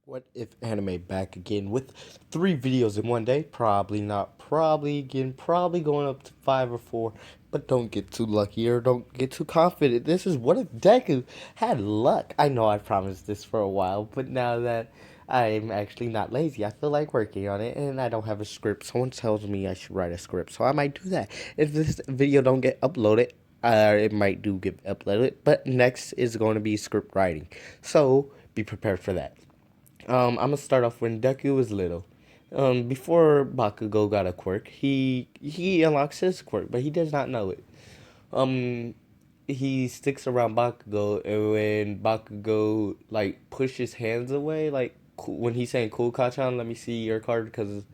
What if anime back again with 3 videos in one day? Probably not. Probably again. Probably going up to 5 or 4. But don't get too lucky or don't get too confident. This is what if Deku had luck. I know I promised this for a while, but now that I'm actually not lazy, I feel like working on it, and I don't have a script. Someone tells me I should write a script, so I might do that. If this video don't get uploaded, it might do get uploaded. But next is going to be script writing, so be prepared for that. I'm gonna start off when Deku was little. Before Bakugo got a quirk, he unlocks his quirk, but he does not know it. Um, he sticks around Bakugo, and when Bakugo like pushes hands away, like when he's saying "Cool Kachan, let me see your card," because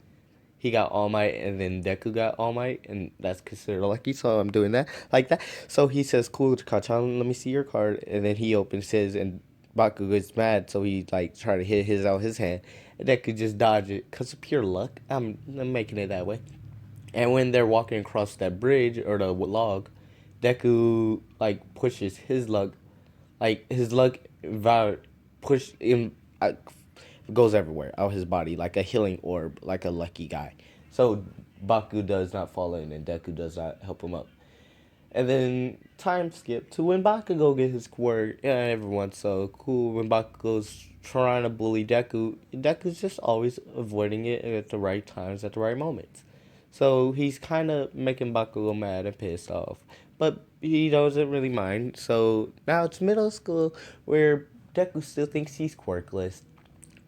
he got All Might, and then Deku got All Might, and that's considered lucky. So I'm doing that like that. So he says, "Cool, Kachan, let me see your card," and then he opens his, and Bakugo gets mad, so he like try to hit his out his hand, and Deku just dodge it cause of pure luck. I'm making it that way. And when they're walking across that bridge or the log, Deku like pushes his luck, like his luck, push in, goes everywhere out his body like a healing orb, like a lucky guy. So Baku does not fall in, and Deku does not help him up. And then time skip to when Bakugo get his quirk. Yeah, everyone's so cool when Bakugo's trying to bully Deku. Deku's just always avoiding it at the right times, at the right moments. So he's kind of making Bakugo mad and pissed off. But he doesn't really mind. So now it's middle school where Deku still thinks he's quirkless.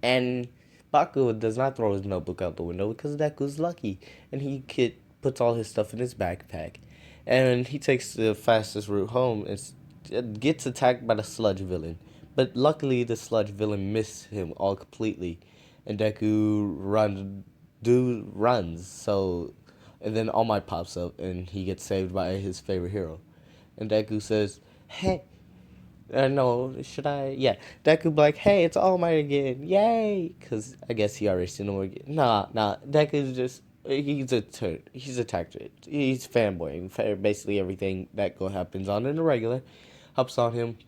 And Bakugo does not throw his notebook out the window because Deku's lucky. And puts all his stuff in his backpack. And he takes the fastest route home and gets attacked by the sludge villain. But luckily, the sludge villain missed him all completely. And Deku runs. So, and then All Might pops up and he gets saved by his favorite hero. And Deku says, "Hey, no, should I? Yeah. Deku be like, hey, it's All Might again. Yay. Because I guess he already seen him again. Nah. Deku's just, he's a tactic. He's fanboying. Basically everything that happens on in the regular helps on him.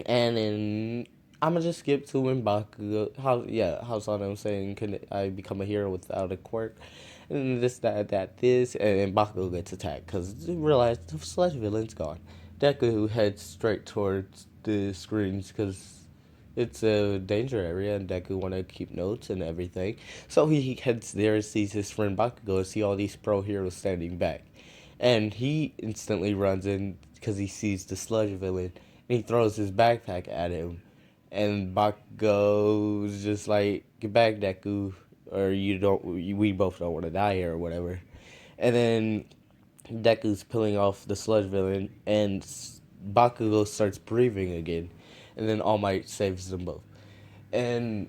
And then I'm going to just skip to when Bakugo, how's on him saying, can I become a hero without a quirk? And this. And then Bakugo gets attacked because he realized the slash villain's gone. Deku heads straight towards the screens because it's a danger area and Deku want to keep notes and everything. So he heads there and sees his friend Bakugo and see all these pro heroes standing back. And he instantly runs in because he sees the sludge villain and he throws his backpack at him. And Bakugo's just like, get back, Deku, or we both don't want to die here or whatever. And then Deku's peeling off the sludge villain, and Bakugo starts breathing again, and then All Might saves them both. And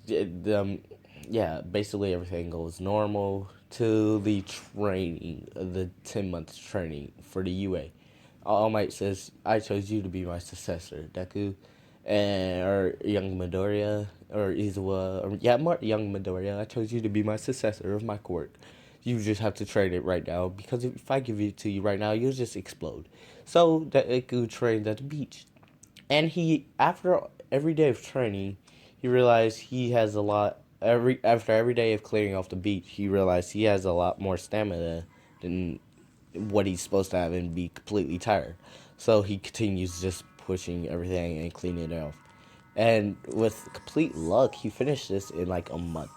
yeah, basically everything goes normal to the training, the 10 months training for the UA. All Might says, "I chose you to be my successor, Deku." And or young Midoriya or Izuwa, or yeah, more young Midoriya. I chose you to be my successor of my quirk. You just have to train it right now because if I give it to you right now, you'll just explode. So Deku trains at the beach, and he after every day of training, he realized he has a lot. Every day of clearing off the beach, he realized he has a lot more stamina than what he's supposed to have and be completely tired. So he continues just pushing everything and cleaning it off. And with complete luck, he finished this in like a month.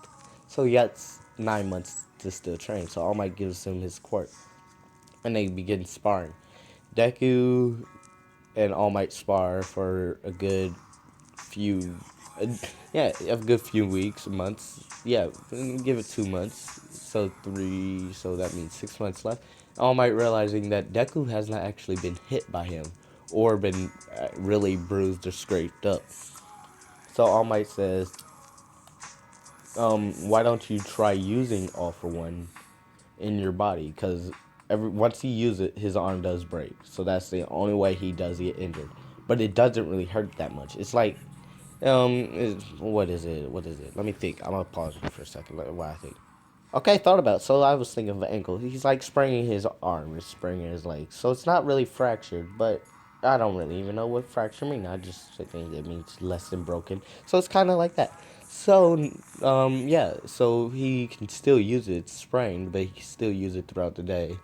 So he gets 9 months to still train. So All Might gives him his quirk. And they begin sparring. Deku and All Might spar for a good few, a good few weeks, months. Yeah, give it 2 months. So so that means 6 months left. All Might realizing that Deku has not actually been hit by him or been really bruised or scraped up. So All Might says, why don't you try using All for One in your body? Because once he uses it, his arm does break. So that's the only way he does get injured. But it doesn't really hurt that much. It's like, what is it? What is it? Let me think. I'm gonna pause for a second. What I think. Okay, thought about it. So I was thinking of an ankle. He's like spraining his arm, or spraining his leg. So it's not really fractured, but I don't really even know what fracture means. I just think it means less than broken. So it's kind of like that. So, yeah, so he can still use it. It's sprained, but he can still use it throughout the day.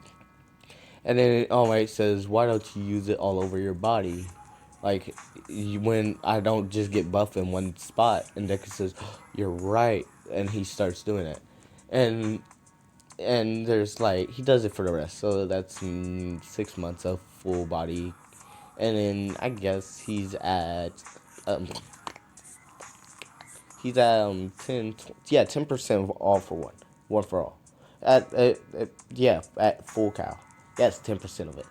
And then All Might says, "Why don't you use it all over your body? Like, when I don't just get buff in one spot." And Deku says, "You're right." And he starts doing it. And there's like, he does it for the rest. So that's 6 months of full body. And then I guess um, he's at 10% of all for one for all. Yeah, at full cow. That's 10% of it.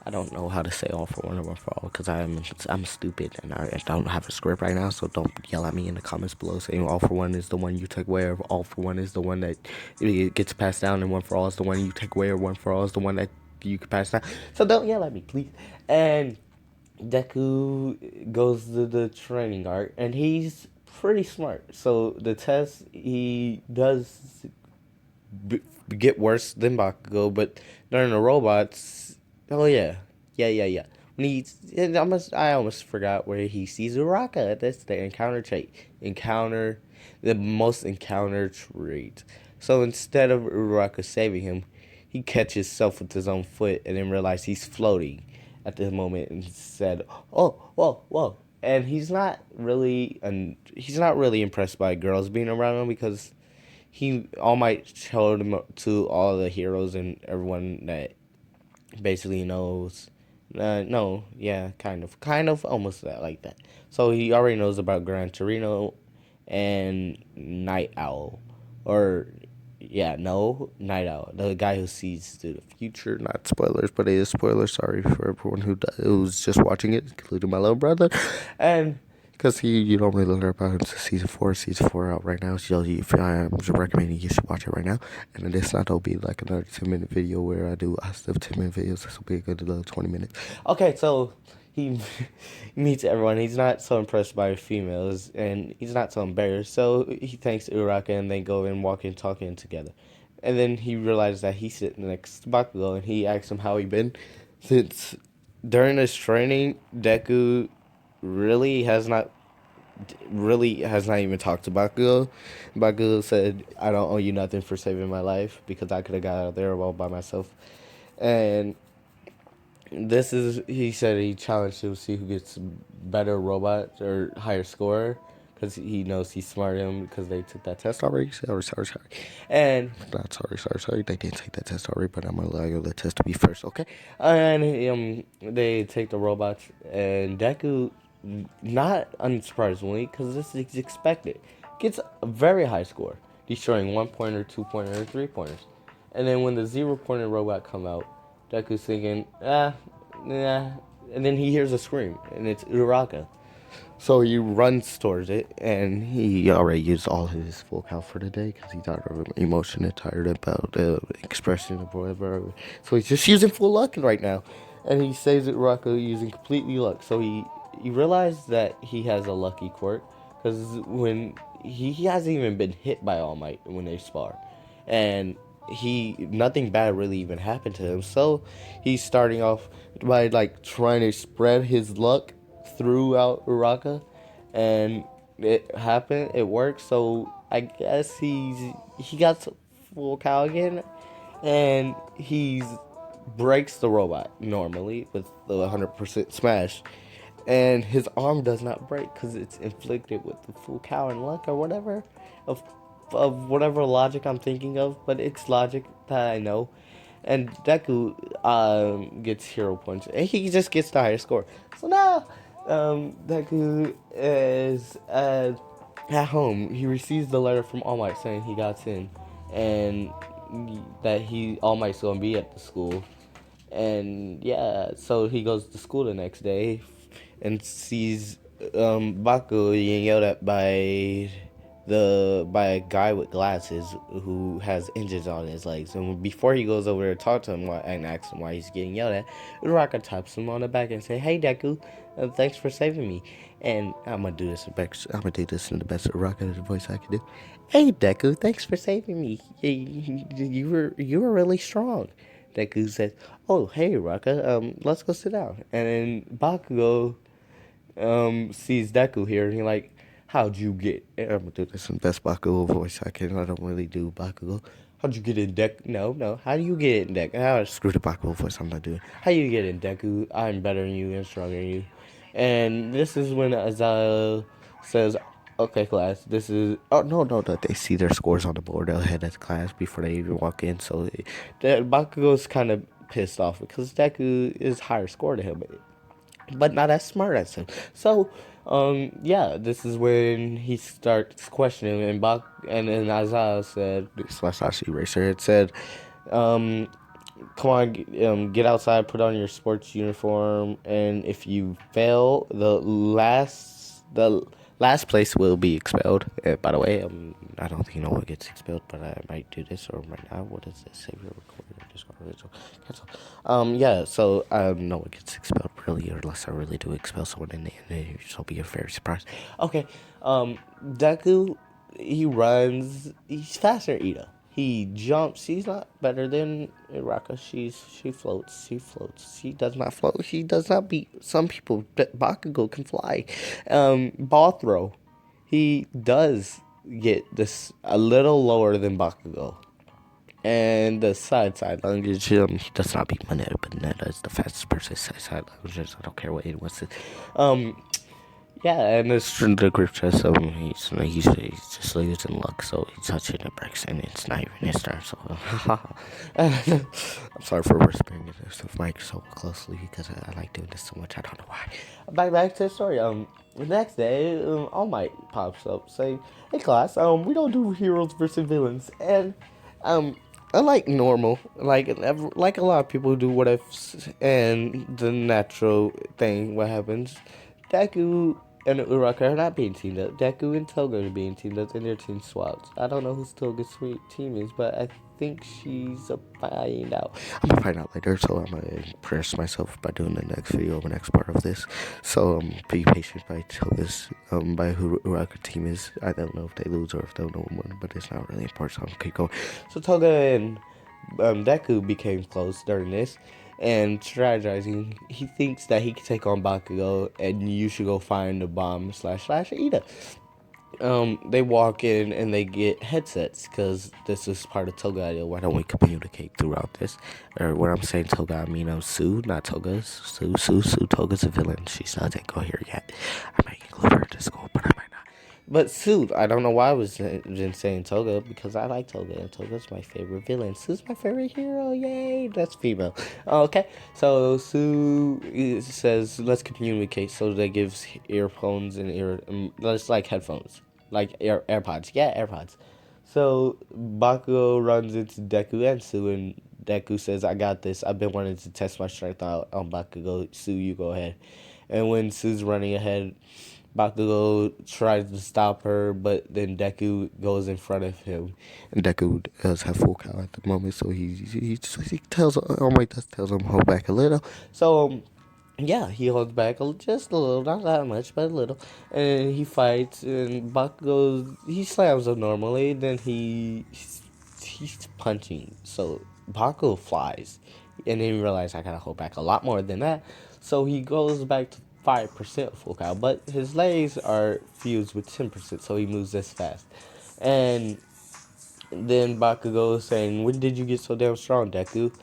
I don't know how to say all for one or one for all because I'm stupid and I don't have a script right now. So don't yell at me in the comments below saying all for one is the one you take away, or all for one is the one that it gets passed down, and one for all is the one you take away, or one for all is the one that you can pass down. So don't yell at me, please. And Deku goes to the training arc, and he's pretty smart. So the test, he does b- get worse than Bakugo, but during the robots, oh yeah, yeah. When I almost forgot where he sees Uraka. That's the encounter trait. Encounter, the most encounter trait. So instead of Uraka saving him, he catches himself with his own foot and then realizes he's floating at this moment and said, "Oh, whoa." And he's not really impressed by girls being around him because he All Might showed him to all the heroes and everyone that basically knows. No, yeah, kind of, almost that like that. So he already knows about Gran Torino and Night Owl, or yeah, no, Night Owl, the guy who sees through the future. Not spoilers, but it is spoilers. Sorry for everyone who's just watching it, including my little brother, and because you don't really learn about him to season 4 out right now. So I'm recommending you should watch it right now. And this not will be like another 10-minute video where I do still 10-minute videos. This will be a good 20 minutes. Okay, so he meets everyone. He's not so impressed by females, and he's not so embarrassed. So he thanks Uraka, and they go and walk and talking together. And then he realizes that he's sitting next to Bakugo, and he asks him how he been since during his training. Deku really has not even talked to Bakugo. Bakugo said, "I don't owe you nothing for saving my life because I could have got out there all by myself." And he said he challenged to see who gets better robot or higher score because he knows he's smarter than him because they took that test already. Sorry. And not sorry. They didn't take that test already, but I'm gonna allow you the test to be first, okay? And they take the robots, and Deku, not unsurprisingly, because this is expected, gets a very high score, destroying 1 pointer, 2 pointer, 3 pointers. And then when the 0 pointer robot come out, Deku's thinking, nah. And then he hears a scream, and it's Uraka. So he runs towards it, and he already used all his full count for the day because he's tired of emotion and tired about the expression of whatever. So he's just using full luck right now. And he saves it Uraka using completely luck. So he realized that he has a lucky quirk because when he hasn't even been hit by All Might when they spar. And nothing bad really even happened to him. So he's starting off by like trying to spread his luck throughout Uraka, and it worked. So I guess he got full cow again, and he's breaks the robot normally with the 100% smash, and his arm does not break because it's inflicted with the full cow and luck or whatever of whatever logic I'm thinking of, but it's logic that I know. And Deku gets hero points, and he just gets the higher score. So now Deku is at home. He receives the letter from All Might saying he got in, and that All Might's gonna be at the school. And yeah, so he goes to school the next day and sees Baku being yelled at by a guy with glasses who has injuries on his legs. And before he goes over to talk to him and asks him why he's getting yelled at, Uraka taps him on the back and say, "Hey Deku, thanks for saving me." And I'm gonna do this in the best Uraka voice I can do. "Hey Deku, thanks for saving me. You were really strong." Deku says, "Oh, hey Uraka, let's go sit down." And then Bakugo sees Deku here, and he like, How'd you get? I'm gonna do this in best Bakugo voice I can. I don't really do Bakugo. How'd you get in Deku? No, no. How do you get in Deku? Screw the Bakugo voice. I'm not doing. How you get in Deku? I'm better than you and stronger than you. And this is when Azal says, "Okay, class. This is." Oh no, no, no. They see their scores on the board. They'll head to class before they even walk in. So the Bakugo's kind of pissed off because Deku is higher score than him, but not as smart as him. So, yeah, this is when he starts questioning, and then Azal said, slash eraser, it said, um, come on, get outside, put on your sports uniform, and if you fail, the last place will be expelled. By the way, I don't think no one gets expelled, but I might do this or might not. What is this? Save your recording. Cancel. Yeah. So no one gets expelled really, or unless I really do expel someone in the end. It'll be a very surprise. Okay. Deku, he runs. He's faster than Ida. He jumps. He's not better than Iraka. She floats. She floats. She does not float. She does not beat some people. Bakugo can fly. Ball throw. He does get this a little lower than Bakugo. And the side lunges, he does not beat Moneta, but Moneta is the fastest person side lunges. I don't care what anyone says. Yeah, and the group chest, he's just losing luck, so he's touching the bricks, and it's not even his turn. So, I'm sorry for whispering this with Mike so closely because I like doing this so much. I don't know why. Back to the story. The next day, All Might pops up saying, "Hey class, we don't do heroes versus villains," and unlike normal, like a lot of people do what ifs and the natural thing, what happens, Deku and Uraka are not being teamed up. Deku and Toga are being teamed up, and their team swapped. I don't know who Toga's team is, but I think she's a find out. I'm gonna find out later, so I'm gonna impress myself by doing the next video, the next part of this. So be patient by Toga's, by who Uraka team is. I don't know if they lose or if they'll know one, but it's not really important, so I'm gonna keep going. So Toga and Deku became close during this and strategizing. He thinks that he can take on Bakugo, and you should go find the bomb slash Ida. They walk in and they get headsets because this is part of Toga idea. Why don't we communicate throughout this? Or when I'm saying Toga, I mean Sue, not Toga. Sue. Toga's a villain. She's not go here yet. I might include her to school, but I might not. But Sue, I don't know why I was just saying Toga because I like Toga and Toga's my favorite villain. Sue's my favorite hero. Yay, that's female. Okay, so Sue says let's communicate. So they gives earphones and let's like headphones, like AirPods. Yeah, AirPods. So Bakugo runs into Deku and Sue, and Deku says, "I got this. I've been wanting to test my strength out on Bakugo. Sue, you go ahead." And when Sue's running ahead, Bakugo tries to stop her, but then Deku goes in front of him. And Deku does have full cow at the moment, so he tells All Might tells him hold back a little. So yeah, he holds back just a little, not that much, but a little. And he fights, and Bakugo, he slams him normally, then he's punching. So Bakugo flies, and then he realizes I gotta hold back a lot more than that. So he goes back to 5% full cow, but his legs are fused with 10%, so he moves this fast. And then Bakugo is saying, "When did you get so damn strong, Deku?"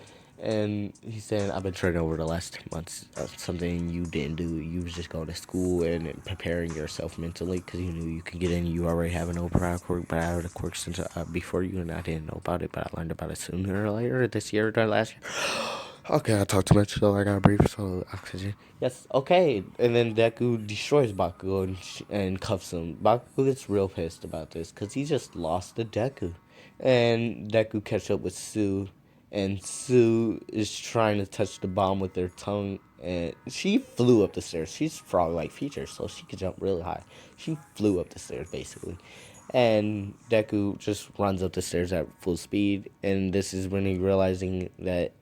And he's saying, "I've been training over the last 10 months. Something you didn't do. You was just going to school and preparing yourself mentally because you knew you could get in. You already have an overpower quirk, but I had a quirk since before you, and I didn't know about it, but I learned about it sooner or later this year or last year." Okay, I talked too much, so I gotta breathe. So oxygen. Yes, okay. And then Deku destroys Bakugo and cuffs him. Bakugo gets real pissed about this because he just lost to Deku. And Deku catch up with Sue, and Sue is trying to touch the bomb with her tongue, and she flew up the stairs. She's frog-like features, so she could jump really high. She flew up the stairs, basically. And Deku just runs up the stairs at full speed, and this is when he's realizing that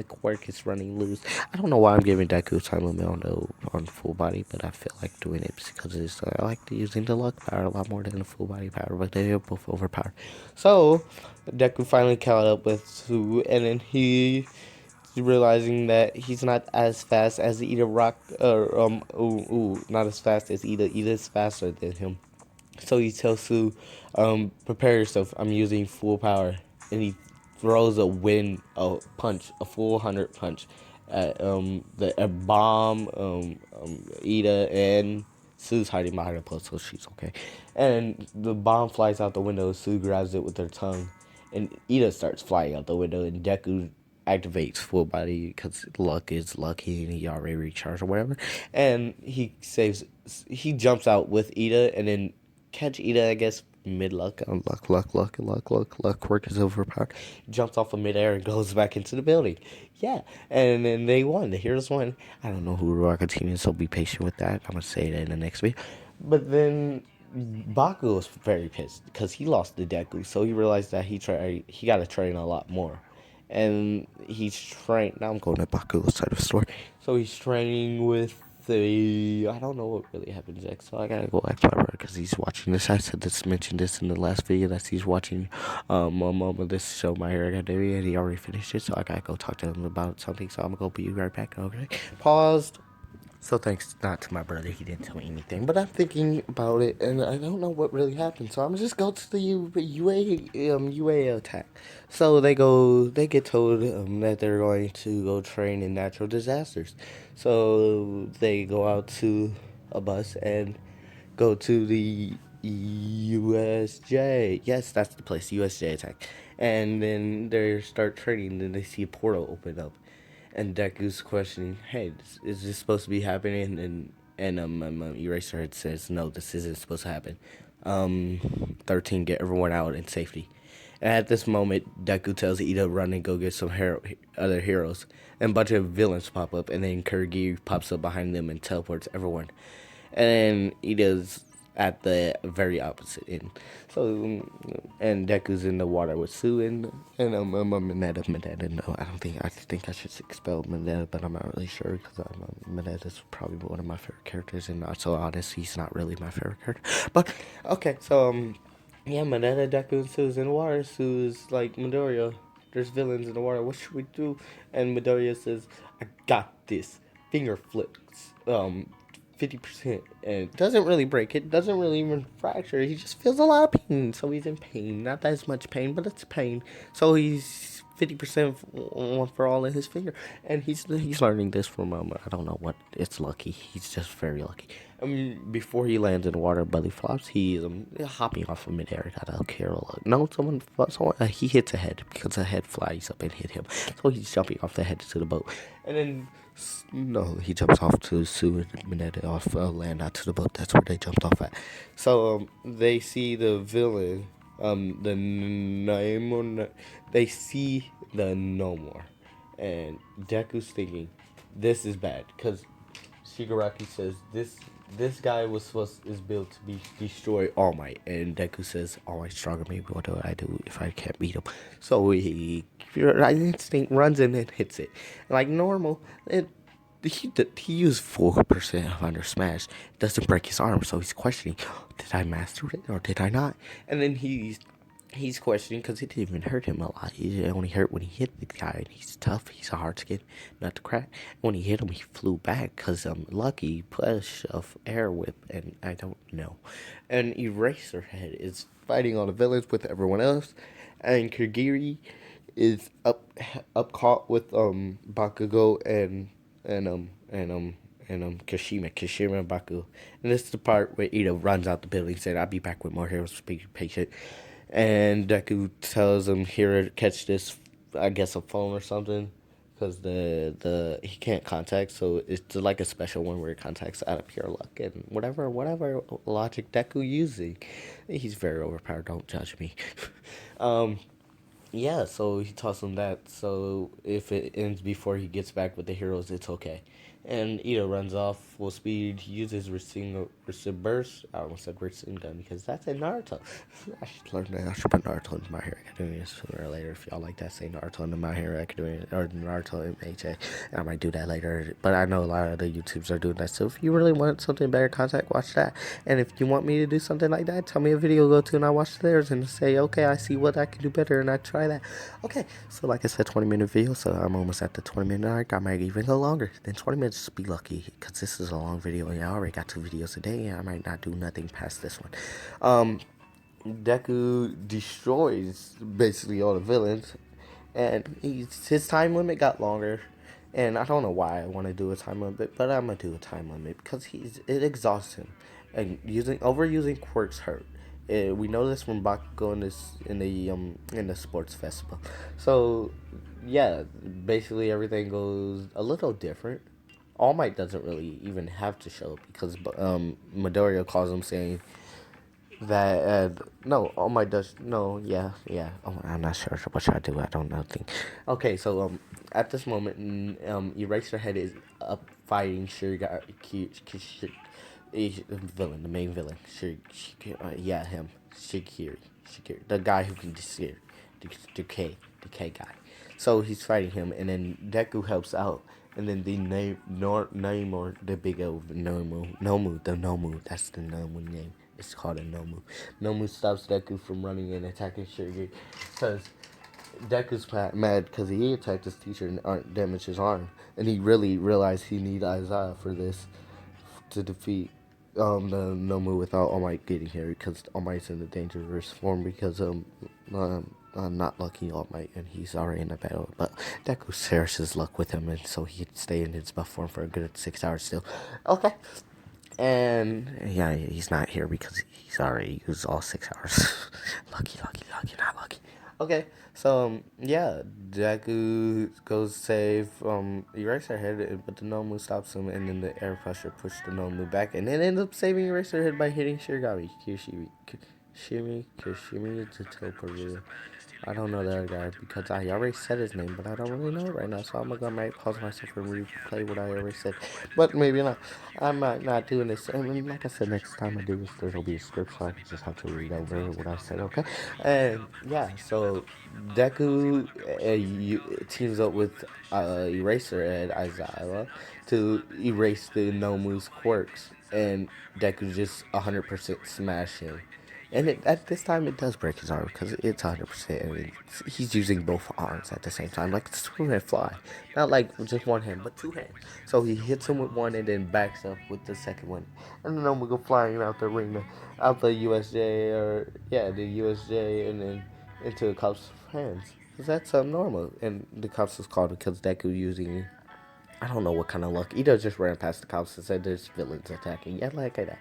quirk is running loose. I don't know why I'm giving Deku time limit on full body, but I feel like doing it because I like using the luck power a lot more than the full body power, but they are both overpowered. So Deku finally caught up with Sue, and then he realizing that he's not as fast as Ida Rock, not as fast as Ida. Ida's faster than him. So he tells Sue, prepare yourself. I'm using full power. And he throws a punch, a full 100 punch at a bomb. Ida and Sue's hiding behind a post, so she's okay. And the bomb flies out the window. Sue grabs it with her tongue, and Ida starts flying out the window. And Deku activates full body because luck is lucky, and he already recharged or whatever. And he jumps out with Ida, and then catch Ida, I guess, mid luck. Luck. Work is overpowered. Jumps off of midair and goes back into the building. Yeah, and then they won. The heroes won. I don't know who Rocket Team is, so be patient with that. I'm gonna say that in the next video. But then Baku was very pissed because he lost the Deku, so he realized that he got to train a lot more, and he's trained. Now I'm going to Baku's side of the story. So he's training with I don't know what really happens next, so I gotta go ask my brother because he's watching this. I said this, mentioned this in the last video that he's watching this show, My Hero Academia, and he already finished it, so I gotta go talk to him about something. So I'm gonna go be right back. Okay, paused. So thanks not to my brother, he didn't tell me anything, but I'm thinking about it, and I don't know what really happened. So I'm just go to the UA attack. So they get told that they're going to go train in natural disasters. So they go out to a bus and go to the USJ. Yes, that's the place, USJ attack. And then they start training, then they see a portal open up. And Deku's questioning, hey, is this supposed to be happening? And Eraserhead says, no, this isn't supposed to happen. 13, get everyone out in safety. And at this moment, Deku tells Ida to run and go get some other heroes. And a bunch of villains pop up, and then Kurigi pops up behind them and teleports everyone. And then Ida's at the very opposite end. So, and Deku's in the water with Sue Mineta. No, I think I should expel Mineta, but I'm not really sure because Mineta's probably one of my favorite characters, and not so honest, he's not really my favorite character. But okay, so yeah, Mineta, Deku, and Sue's in the water. Sue's like, Midoriya, there's villains in the water. What should we do? And Midoriya says, I got this. Finger flips. 50%, and it doesn't really break it, doesn't really even fracture. He just feels a lot of pain, so he's in pain. Not as much pain, but it's pain. So he's 50% for all in his finger, and he's learning this from I don't know what. It's lucky. He's just very lucky. Before he lands in the water, belly flops. He's hopping off of midair. Got a Carol. No, someone. He hits a head because a head flies up and hit him. So he's jumping off the head to the boat, and then. No, he jumps off to Sue and Mineta off land out to the boat. That's where they jumped off at. So they see the villain, the name. They see the No More, and Deku's thinking, this is bad because Shigaraki says this guy is built to destroy All Might, and Deku says All Might's stronger. Maybe what do I do if I can't beat him? So your instinct runs in and hits it like normal. He used 4% of Under Smash. It doesn't break his arm, so he's questioning, did I master it or did I not? And then he's questioning because it didn't even hurt him a lot. It only hurt when he hit the guy, and he's tough. He's a hard skin nut to crack. When he hit him, he flew back because Lucky push of air whip, and I don't know. And Eraserhead is fighting all the villains with everyone else, and Kagiri is up caught with Bakugo and Kashima and Baku. And this is the part where Ida runs out the building saying, I'll be back with more heroes, be patient. And Deku tells him, here, catch this, I guess a phone or something. Because he can't contact, so it's like a special one where he contacts out of pure luck. And whatever logic Deku using. He's very overpowered, don't judge me. Yeah, so he tells him that. So if it ends before he gets back with the heroes, it's okay. And Ito runs off full speed. He uses burst. I almost said Rasengan because that's in Naruto. I should learn that. I should put Naruto into My Hero Academia sooner or later. If y'all like that, say Naruto into My Hero Academia or Naruto MHA. I might do that later. But I know a lot of the YouTubers are doing that. So if you really want something better content, watch that. And if you want me to do something like that, tell me a video to go to and I watch theirs and say, okay, I see what I can do better and I try that. Okay, so like I said, 20-minute video. So I'm almost at the 20-minute mark. I might even go longer than 20 minutes. Just be lucky because this is a long video and I already got 2 videos a day and I might not do nothing past this one. Deku destroys basically all the villains, and his time limit got longer. And I don't know why I want to do a time limit, but I'm gonna do a time limit because it exhausts him, and overusing quirks hurt. We know this from Bakugo in the sports festival. So yeah, basically everything goes a little different. All Might doesn't really even have to show because Midoriya calls him saying that no, All Might does no, yeah. Oh, I'm not sure what should I do. I don't know. Think. Okay, so at this moment, Eraserhead is up fighting villain, the main villain. Yeah, him, Shigiri, the guy who can decay guy. So he's fighting him, and then Deku helps out, and then the name or the big old Nomu, that's the Nomu name. It's called a Nomu. Nomu stops Deku from running and attacking Shigiri, because Deku's mad because he attacked his teacher and damaged his arm, and he really realized he needs Isaiah for this to defeat the Nomu without All Might getting here because All Might's in a dangerous form because not lucky All Might and he's already in a battle. But Deku shares his luck with him and so he could stay in his buff form for a good 6 hours still. Okay. And yeah, he's not here because he's already used all 6 hours. lucky, not lucky. Okay, so yeah, Deku goes save Eraserhead, but the Nomu stops him, and then the air pressure pushed the Nomu back, and then ends up saving Eraserhead by hitting Shirogami. Kishimi to Toparu. I don't know the other guy because I already said his name, but I don't really know it right now. So I'm gonna might pause myself and replay what I already said, but maybe not. I might not doing this. I mean, like I said, next time I do this, there'll be a script, so I can just have to read over what I said. Okay, and yeah, so Deku teams up with Eraser and Aizawa to erase the Nomu's quirks, and Deku just 100% smash him. And at this time, it does break his arm because it's 100%. And he's using both arms at the same time, like the Superman fly. Not like just one hand, but 2 hands. So he hits him with one and then backs up with the second one. And then we go flying out the ring, out the USJ, or yeah, the USJ, and then into the cop's hands. Because that's normal. And the cops was called because Deku using, I don't know what kind of luck. Ito just ran past the cops and said there's villains attacking. Yeah, like that.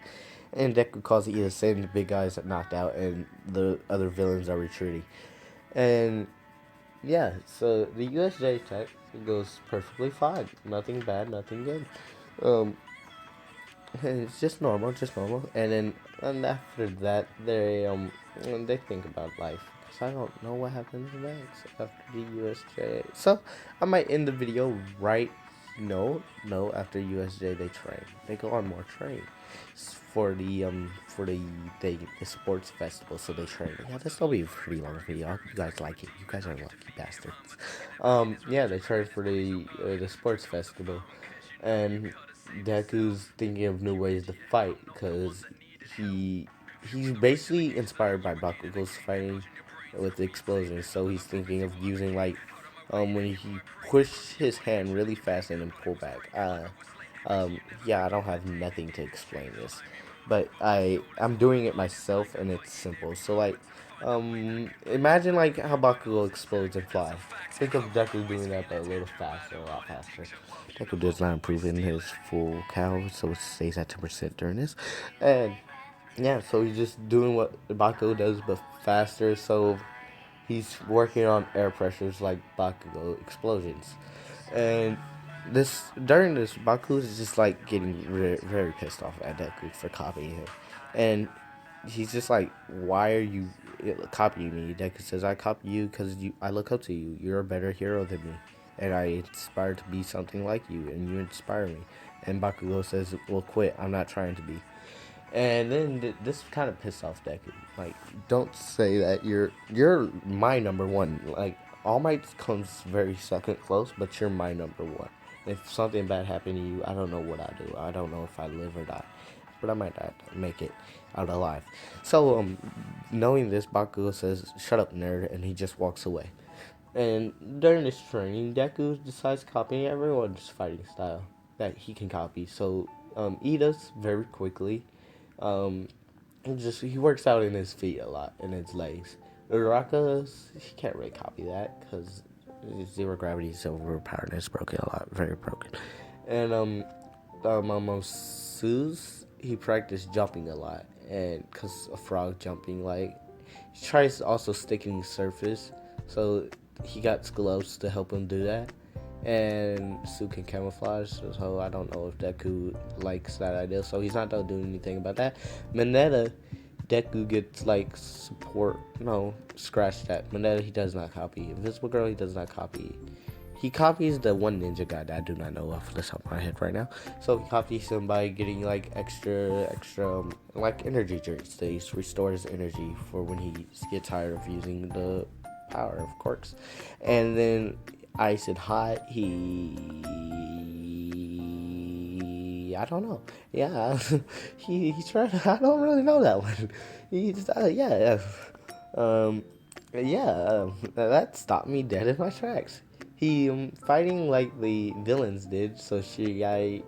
And Deku calls Ito saying the big guys are knocked out and the other villains are retreating. And yeah, so the USJ attack goes perfectly fine. Nothing bad, nothing good. Um, it's just normal, And then and after that, they think about life. Cause I don't know what happens next after the USJ. So I might end the video right. No. After USJ, they train. They go on more train for the sports festival. So they train. Yeah, this will be a pretty long video. I hope you guys like it. You guys are lucky bastards. Yeah, they train for the sports festival, and Deku's thinking of new ways to fight because he he's basically inspired by Bakugo's fighting with explosions. So he's thinking of using like when he push his hand really fast and then pull back. Yeah, I don't have nothing to explain this, but I'm doing it myself and it's simple. So like, imagine like how Bakugo explodes and flies. Think of Deku doing that, but a little faster, a lot faster. Deku does not improve in his full cow, so it stays at 10% during this, and yeah, so he's just doing what Bakugo does, but faster. So he's working on air pressures like Bakugo explosions. And during this, Baku is just like getting very pissed off at Deku for copying him. And he's just like, why are you copying me? Deku says, I copy you because I look up to you. You're a better hero than me. and I aspire to be something like you, and you inspire me. And Bakugo says, "Well, quit. I'm not trying to be." And then this kind of pissed off Deku. Like, don't say that you're my number one. Like, All Might comes very second close, but you're my number one. If something bad happened to you, I don't know what I do. I don't know if I live or die, but I might not make it out alive. So, knowing this, Bakugo says, "Shut up, nerd," and he just walks away. And during this training, Deku decides copying everyone's fighting style that he can copy. So, Ida's very quickly. Um, he works out in his feet a lot, in his legs. Uraraka's, he can't really copy that because zero gravity is overpowered and it's broken a lot, very broken. And Sue's, he practiced jumping a lot, and because a frog jumping, like, he tries also sticking surface, so he got gloves to help him do that. And Sue can camouflage, so I don't know if Deku likes that idea, so he's not doing anything about that. Mineta, Deku gets like support. No, scratch that. Mineta, he does not copy. Invisible Girl, he does not copy. He copies the one ninja guy that I do not know off the top of my head right now. So he copies him by getting like extra like energy drinks. They restore his energy for when he gets tired of using the power of quirks. And then Ice and Hot, I don't know. Yeah, he's trying. I don't really know that one. He's um, that stopped me dead in my tracks. He fighting like the villains did. So I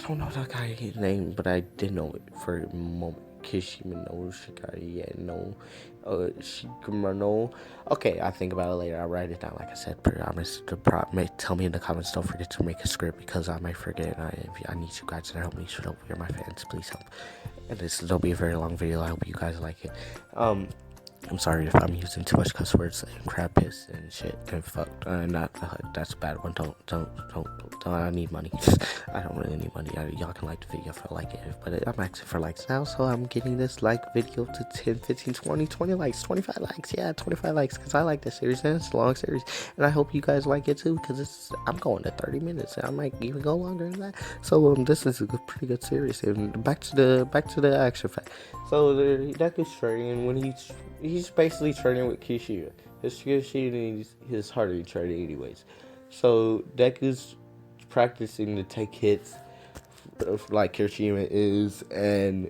don't know that guy's name, but I did know it for a moment. Kishima no Shikari, yeah, no, Shikama no. Okay, I think about it later. I'll write it down. Like I said, promise to tell me in the comments. Don't forget to make a script because I might forget. I need you guys to help me. So don't you're my fans. Please help. And this will be a very long video. I hope you guys like it. I'm sorry if I'm using too much cuss words and crap piss and shit and fuck. Not that's a bad one. Don't. I need money. I don't really need money. Y'all can like the video if I like it, but I'm asking for likes now, so I'm getting this like video to 10, 15, 20 likes, 25 likes. Yeah, 25 likes because I like this series and it's a long series, and I hope you guys like it too because I'm going to 30 minutes. I might even go longer than that. So this is a pretty good series. And back to the action fact. So Deku's training, and when he's basically training with Kishida. Kishida is hardly training anyways. So Deku's practicing to take hits like Kishida is, and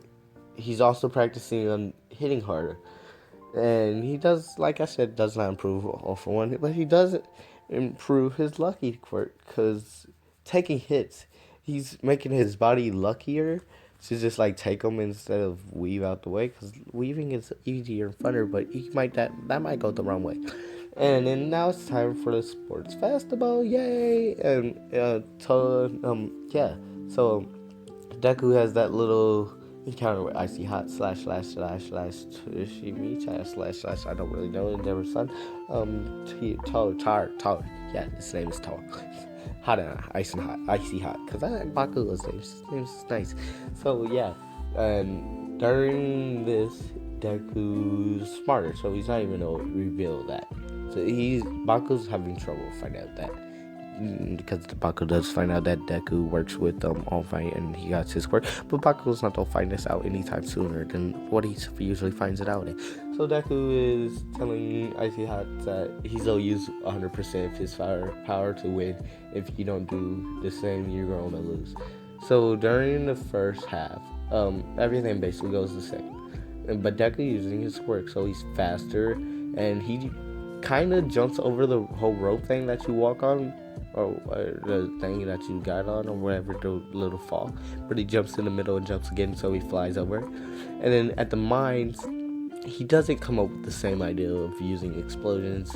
he's also practicing on hitting harder. And he does, like I said, does not improve all for one, but he does improve his lucky quirk because taking hits, he's making his body luckier to just like take them instead of weave out the way because weaving is easier and funner, but that might go the wrong way. And then now it's time for the sports festival, yay! And so Deku has that little encounter with Icy Hot //Shimi// I don't really know Endeavor's son. Tar. Yeah, his name is Tar. Hot and Icy Hot. Because I like Bakugo's name. His name's nice. So yeah, and during this, Deku's smarter, so he's not even gonna reveal that. So Baku's having trouble finding out that. Because the Baku does find out that Deku works with All Might and he got his quirk, but Baku's not gonna find this out anytime sooner than what he usually finds it out in. So Deku is telling Icy Hot that he'll use 100% of his power to win. If you don't do the same, you're gonna lose. So during the first half, everything basically goes the same, but Deku using his quirk, so he's faster, and he kind of jumps over the whole rope thing that you walk on, or the thing that you got on, or whatever, the little fall. But he jumps in the middle and jumps again, so he flies over. And then at the mines, he doesn't come up with the same idea of using explosions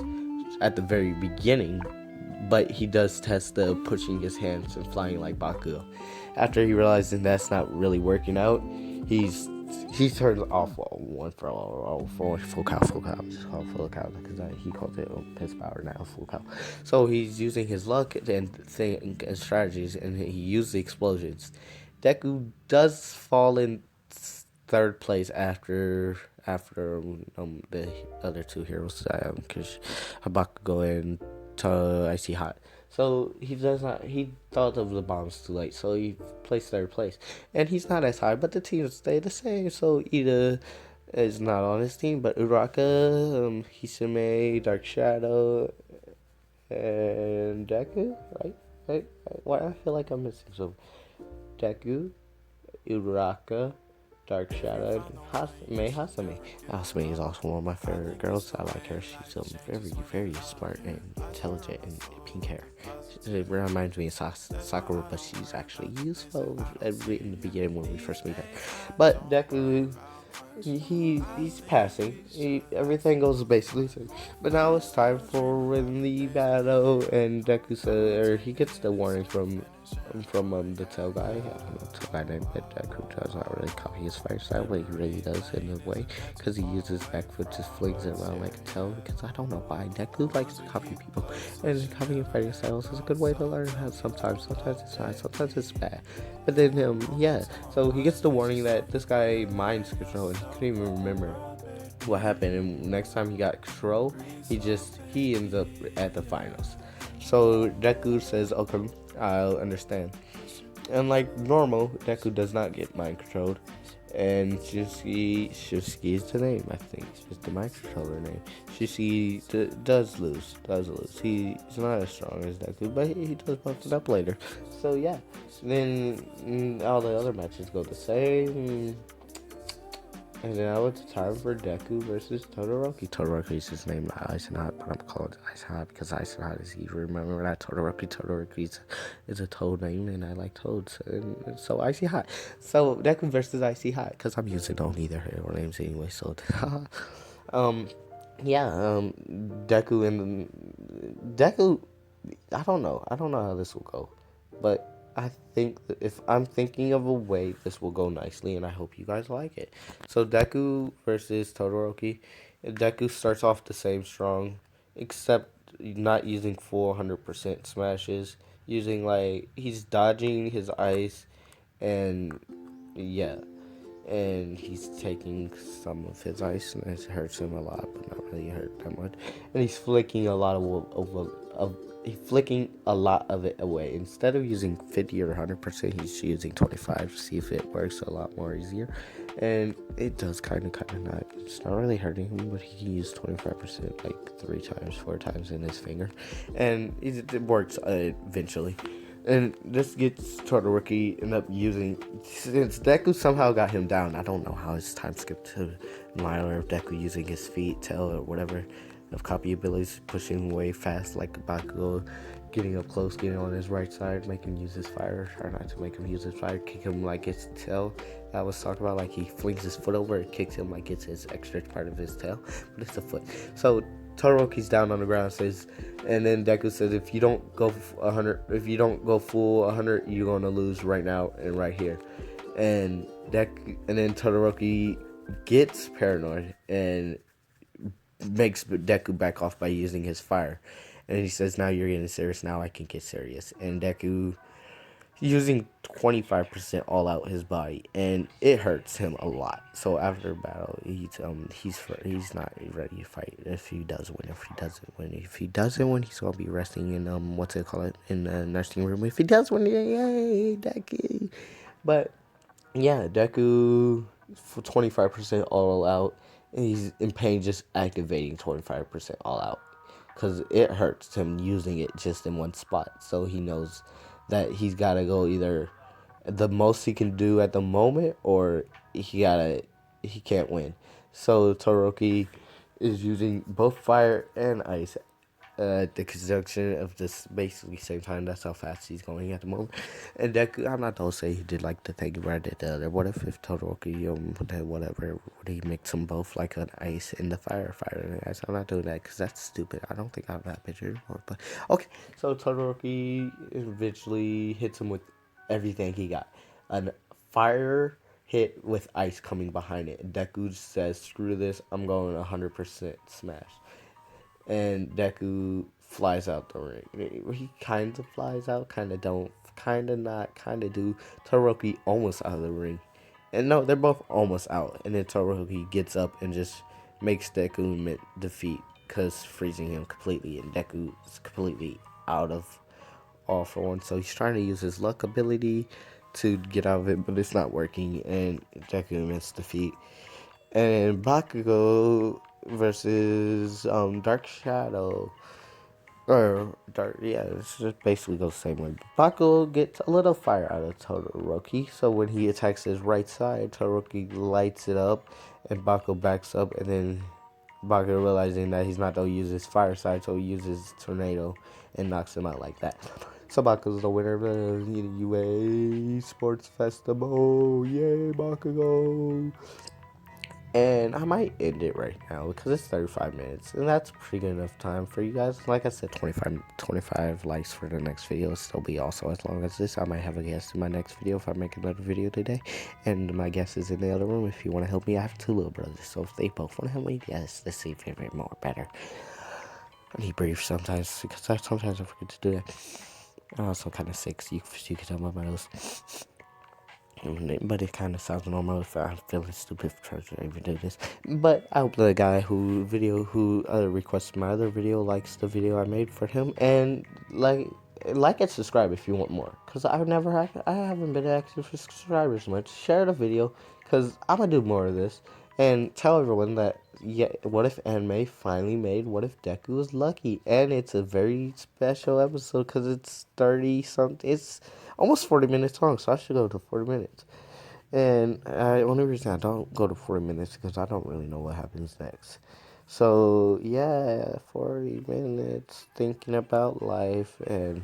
at the very beginning, but he does test the pushing his hands and flying like Bakugo. After he realizes that's not really working out, he turns off one for full cow, just call it full cow because he calls it piss power now, full cow. So he's using his luck and strategies, and he used the explosions. Deku does fall in third place after the other two heroes, Bakugo and icy hot. So he does not. He thought of the bombs too late, so he placed third place, and he's not as high. But the teams stay the same. So Ida is not on his team, but Uraka, Hisame, Dark Shadow, and Deku, right? Why I feel like I'm missing some. Deku, Uraka, Dark Shadow, Hasame. Hasame is also one of my favorite girls. I like her. She's very, very smart and intelligent and pink hair. It reminds me of Sakura, but she's actually useful in the beginning when we first meet her. But Deku, he's passing. Everything goes basically the same. But now it's time for in the battle, and Deku said, or he gets the warning from the tail guy. I don't know, tail guy named Deku does not really copy his fire style, but he really does in a way, because he uses back foot, just flings it around like a tail. Because I don't know why Deku likes to copy people, and copying fighting styles is a good way to learn how. Sometimes it's nice, sometimes it's bad. But then yeah. So he gets the warning that this guy minds control, and he couldn't even remember what happened. And next time he got control, he ends up at the finals. So Deku says, "Okay, I'll understand." And like normal, Deku does not get mind controlled. And Shusuke is the name, I think. It's the mind controller name. Shusuke does lose. He's not as strong as Deku, but he does buff it up later. So yeah. Then all the other matches go the same. And now it's time for Deku versus Todoroki. Todoroki is his name, not Ice and Hot, but I'm calling it Ice and Hot because Ice and Hot is easy. Remember that Todoroki is a toad name, and I like toads. And so Icy Hot. So Deku versus Icy Hot, because I'm using only their hero names anyway. So, Deku and Deku. I don't know how this will go, but I think that if I'm thinking of a way, this will go nicely, and I hope you guys like it. So Deku versus Todoroki. Deku starts off the same strong, except not using full 100% smashes. Using he's dodging his ice, and yeah, and he's taking some of his ice, and it hurts him a lot, but not really hurt that much. And he's flicking a lot flicking a lot of it away. Instead of using 50 or 100%, he's using 25 to see if it works a lot more easier. And it does kind of not. It's not really hurting him, but he can use 25% like 3 times, 4 times in his finger, and it works eventually. And this gets Todoroki end up using, since Deku somehow got him down. I don't know how his time skipped to Milo, or Deku using his feet, tail, or whatever of copy abilities, pushing way fast like Bakugo, getting up close, getting on his right side, make him use his fire, try not to make him use his fire, kick him like it's tail. I was talking about, like he flings his foot over, it kicks him like it's his extra part of his tail, but it's a foot. So Todoroki's down on the ground, says, and then Deku says, if you don't go 100, if you don't go full 100, you're gonna lose right now and right here. And then Todoroki gets paranoid and makes Deku back off by using his fire. And he says, now you're getting serious, now I can get serious. And Deku using 25% all out his body, and it hurts him a lot. So after battle, he's not ready to fight. If he does win, if he doesn't win, he's gonna be resting in in the nursing room. If he does win, yay, Deku. But yeah, Deku for 25% all out, and he's in pain just activating 25% all out, because it hurts him using it just in one spot. So he knows that he's got to go either the most he can do at the moment, or he can't win. So Todoroki is using both fire and ice the conjunction of this basically same time. That's how fast he's going at the moment. And Deku, I'm not gonna say he did like the thing where I did the other. What if Todoroki did whatever? Would he mix them both like an ice and the fire and the ice? I'm not doing that because that's stupid. I don't think I have that picture anymore. But okay, so Todoroki eventually hits him with everything he got. A fire hit with ice coming behind it. Deku says, "Screw this! I'm going 100% smash." And Deku flies out the ring. He kind of flies out, kind of don't, kind of not, kind of do. Todoroki almost out of the ring. And no, they're both almost out. And then Todoroki gets up and just makes Deku defeat because freezing him completely, and Deku is completely out of all for one. So he's trying to use his luck ability to get out of it, but it's not working, and Deku missed defeat. And Bakugo versus Dark Shadow. Or dark, yeah, it's just basically goes the same way. Bakugo gets a little fire out of Todoroki, so when he attacks his right side, Todoroki lights it up, and Bakugo backs up, and then Bakugo realizing that he's not gonna use his fire side, so he uses tornado and knocks him out like that. So Bakugo's the winner of the UA Sports Festival. Yay, Bakugo! And I might end it right now because it's 35 minutes. And that's pretty good enough time for you guys. Like I said, 25 likes for the next video. It'll still be also as long as this. I might have a guest in my next video if I make another video today. And my guest is in the other room if you want to help me. I have 2 little brothers. So if they both want to help me, yes, let's see if they're more better. I need breathe sometimes because sometimes I forget to do that. I'm also kind of sick, so you can tell by my nose. But it kind of sounds normal if I'm feeling stupid for trying to even do this. But I hope the guy who requested my other video likes the video I made for him, and like and subscribe if you want more. Cause I haven't been active for subscribers much. Share the video, cause I'm gonna do more of this, and tell everyone that What If Anime finally made What If Deku was lucky, and it's a very special episode cause it's 30 something. It's almost 40 minutes long, so I should go to 40 minutes. And the only reason I don't go to 40 minutes is because I don't really know what happens next. So, yeah, 40 minutes thinking about life, and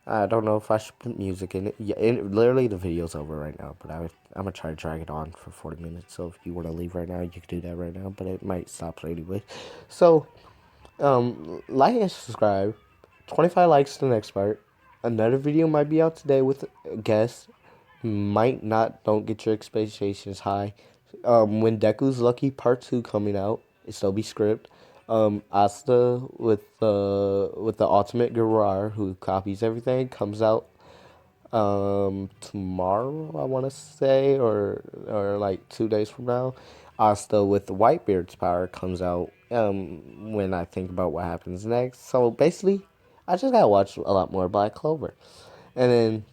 I don't know if I should put music in it. Yeah, literally the video's over right now, but I'm going to try to drag it on for 40 minutes. So if you want to leave right now, you can do that right now, but it might stop anyway. So, like and subscribe. 25 likes to the next part. Another video might be out today with a guest. Might not. Don't get your expectations high. When Deku's Lucky Part 2 coming out, it'll be script. Asta with the ultimate Garar who copies everything comes out tomorrow, I want to say, or like 2 days from now. Asta with the Whitebeard's power comes out when I think about what happens next. So basically, I just gotta watch a lot more Black Clover, and then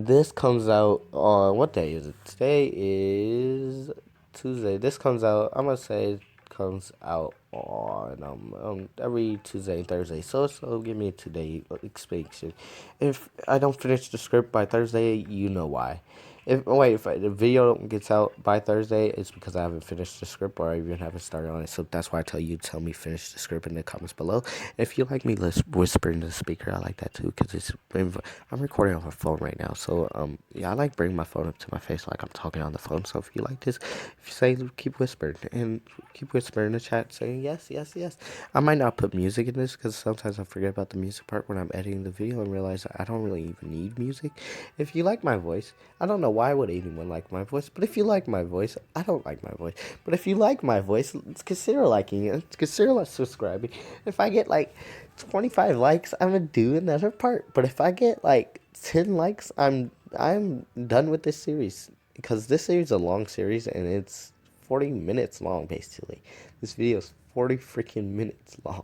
this comes out on, what day is it? Today is Tuesday. This comes out, I'm gonna say it comes out on every Tuesday and Thursday. So give me a 2-day expansion. If I don't finish the script by Thursday, you know why. If the video gets out by Thursday, it's because I haven't finished the script or I even haven't started on it. So that's why I tell me finish the script in the comments below. If you like me whispering to the speaker, I like that too, because I'm recording on my phone right now. So yeah, I like bringing my phone up to my face like I'm talking on the phone. So if you like this, if you say keep whispering and keep whispering in the chat saying yes, yes, yes. I might not put music in this because sometimes I forget about the music part when I'm editing the video and realize I don't really even need music. If you like my voice, I don't know why would anyone like my voice, but if you like my voice, I don't like my voice. But if you like my voice, consider liking it, consider subscribing. If I get like 25 likes, I'm gonna do another part. But if I get like 10 likes, I'm done with this series, because this series is a long series and it's 40 minutes long basically. This video is 40 freaking minutes long.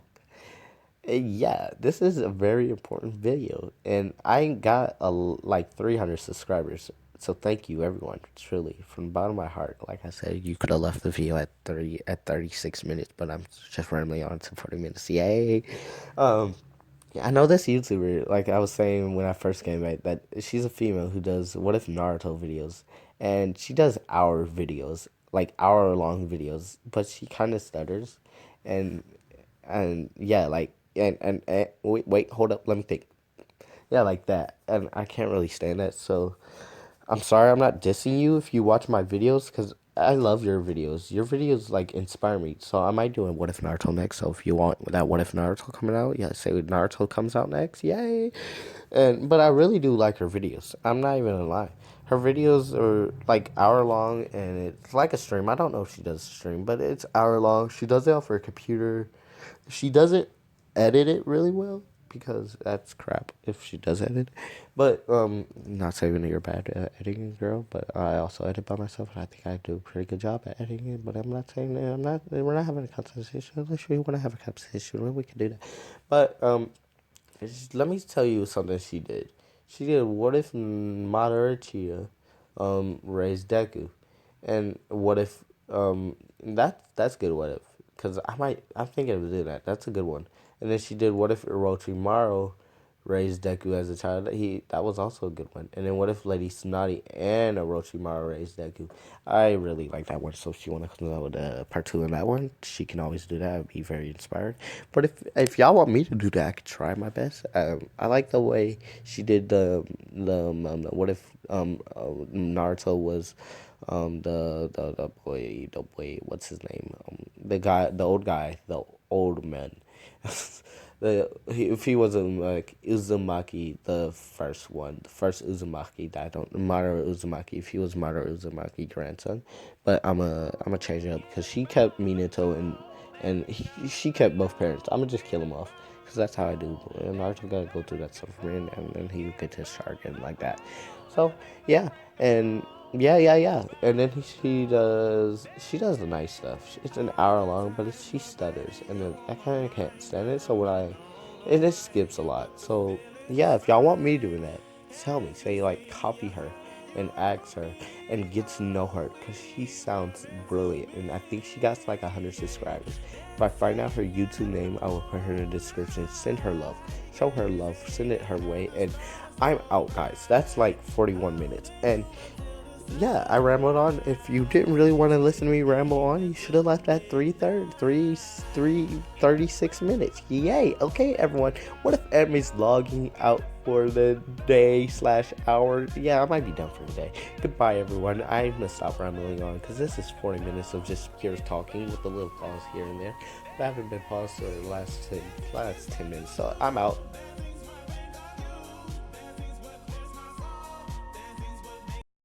Yeah, this is a very important video, and I got like 300 subscribers. So thank you everyone, truly, from the bottom of my heart. Like I said, you could have left the video at 36 minutes, but I'm just randomly on to 40 minutes. Yay! I know this YouTuber, like I was saying when I first came back, that she's a female who does What If Naruto videos, and she does hour videos, like hour-long videos, but she kind of stutters, and yeah, like and wait, hold up, let me think. Yeah, like that, and I can't really stand that. So I'm sorry, I'm not dissing you if you watch my videos, because I love your videos. Your videos like inspire me. So I might do a What If Naruto next. So if you want that What If Naruto coming out, yeah, say Naruto comes out next, yay! But I really do like her videos. I'm not even gonna lie. Her videos are like hour long, and it's like a stream. I don't know if she does a stream, but it's hour long. She does it off her computer. She doesn't edit it really well, because that's crap if she does edit. But not saying that you're bad at editing, girl. But I also edit by myself, and I think I do a pretty good job at editing it. But I'm not saying that I'm not. We're not having a competition. Unless you want to have a competition, well, we can do that. But let me tell you something she did. She did what if Madara raised Deku, and what if that's good. What if? Because I'm thinking of doing that. That's a good one. And then she did what if Orochimaru raised Deku as a child? That was also a good one. And then what if Lady Tsunade and Orochimaru raised Deku? I really like that one. So if you want to come out with a part two on that one, she can always do that. I'd be very inspired. But if y'all want me to do that, I could try my best. I like the way she did what if Naruto was the boy, what's his name, the old man. If he was like Uzumaki, the first Uzumaki that I don't Madara Uzumaki, if he was Madara Uzumaki grandson, but I'm a change it up because she kept Minato she kept both parents. I'm gonna just kill him off because that's how I do. And Naruto gotta go through that stuff for me, and then he gets his Sharingan like that. So yeah, and yeah. And then she does the nice stuff. It's an hour long, but she stutters, and then I kind of can't stand it. So it just skips a lot. So yeah, if y'all want me doing that, tell me. Say like copy her and ask her and get to know her because she sounds brilliant, and I think she got like 100 subscribers. If I find out her YouTube name, I will put her in the description. Send her love, show her love, send it her way, and I'm out, guys. That's like 41 minutes, and yeah, I rambled on. If you didn't really want to listen to me ramble on, you should have left at 36 minutes. Yay! Okay, everyone. What if Emmy's logging out for the day / hour? Yeah, I might be done for the day. Goodbye, everyone. I'm gonna stop rambling on because this is 40 minutes of just pure talking with a little pause here and there. But I haven't been paused for the last 10 minutes, so I'm out.